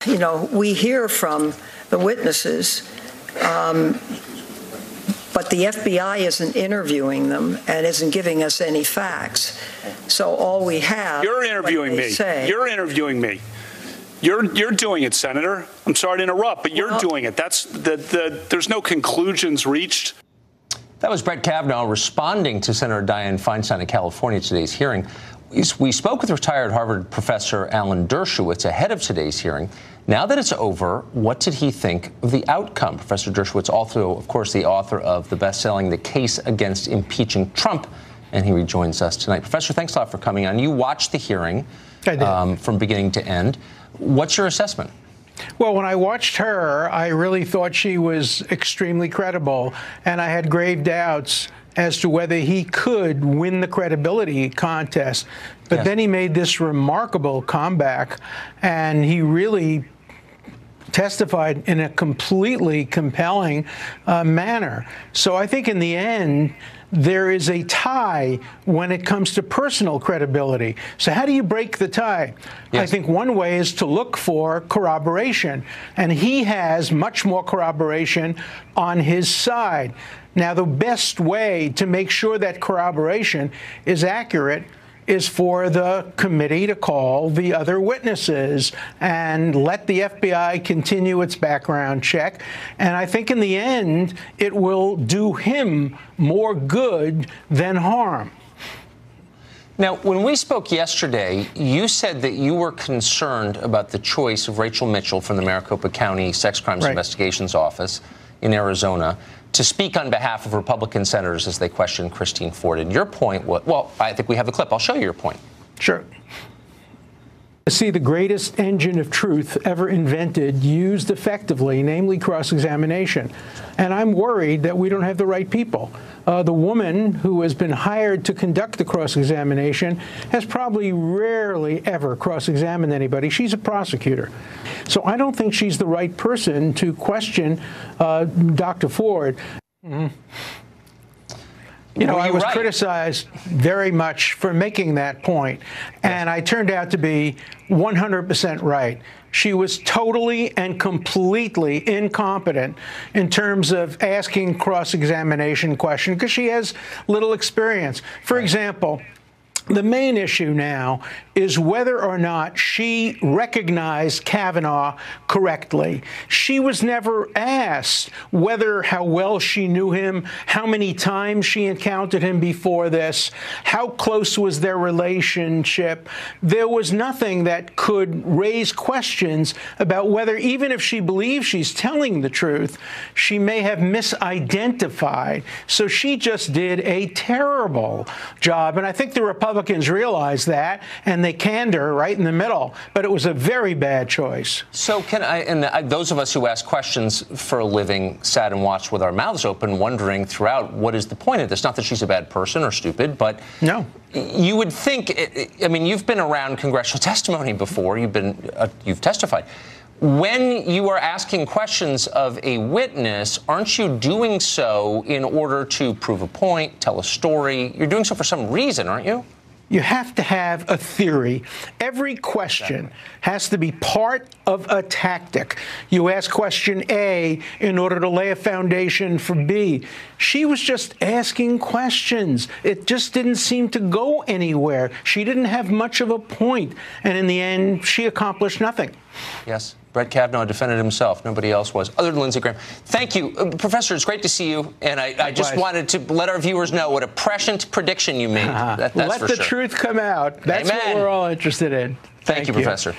You know, we hear from the witnesses, but the FBI isn't interviewing them and isn't giving us any facts. So all we have. You're interviewing me. You're interviewing me. You're doing it, Senator. I'm sorry to interrupt, but you're doing it. There's no conclusions reached. That was Brett Kavanaugh responding to Senator Dianne Feinstein of California at today's hearing. We spoke with retired Harvard professor Alan Dershowitz ahead of today's hearing. Now that it's over, what did he think of the outcome? Professor Dershowitz, also, of course, the author of the best-selling The Case Against Impeaching Trump, and he rejoins us tonight. Professor, thanks a lot for coming on. You watched the hearing from beginning to end. What's your assessment? Well, when I watched her, I really thought she was extremely credible, and I had grave doubts as to whether he could win the credibility contest. But then he made this remarkable comeback, and he really testified in a completely compelling manner. So I think in the end, there is a tie when it comes to personal credibility. So how do you break the tie? I think one way is to look for corroboration, and he has much more corroboration on his side. Now, the best way to make sure that corroboration is accurate is for the committee to call the other witnesses and let the FBI continue its background check. And I think in the end, it will do him more good than harm. Now, when we spoke yesterday, you said that you were concerned about the choice of Rachel Mitchell from the Maricopa County Sex Crimes Investigations Office in Arizona to speak on behalf of Republican senators as they questioned Christine Ford. And your point was, well, I think we have the clip. I'll show you your point. Sure. See the greatest engine of truth ever invented used effectively, namely cross-examination. And I'm worried that we don't have the right people. The woman who has been hired to conduct the cross-examination has probably rarely ever cross-examined anybody. She's a prosecutor. So I don't think she's the right person to question Dr. Ford. You know, I was criticized very much for making that point, and I turned out to be 100% right. She was totally and completely incompetent in terms of asking cross-examination questions because she has little experience. For example, the main issue now is whether or not she recognized Kavanaugh correctly. She was never asked how well she knew him, how many times she encountered him before this, how close was their relationship. There was nothing that could raise questions about whether, even if she believes she's telling the truth, she may have misidentified. So she just did a terrible job. And I think the Republicans realized that, and they canned her right in the middle. But it was a very bad choice. So those of us who ask questions for a living sat and watched with our mouths open, wondering throughout, what is the point of this? Not that she's a bad person or stupid, but no. You would think, I mean, you've been around congressional testimony before. You've testified. When you are asking questions of a witness, aren't you doing so in order to prove a point, tell a story? You're doing so for some reason, aren't you? You have to have a theory. Every question has to be part of a tactic. You ask question A in order to lay a foundation for B. She was just asking questions. It just didn't seem to go anywhere. She didn't have much of a point. And in the end, she accomplished nothing. Yes. Brett Kavanaugh defended himself. Nobody else was, other than Lindsey Graham. Thank you. Professor, it's great to see you. And I just wanted to let our viewers know what a prescient prediction you made. That's Let for the sure. truth come out. That's what we're all interested in. Thank you, Professor.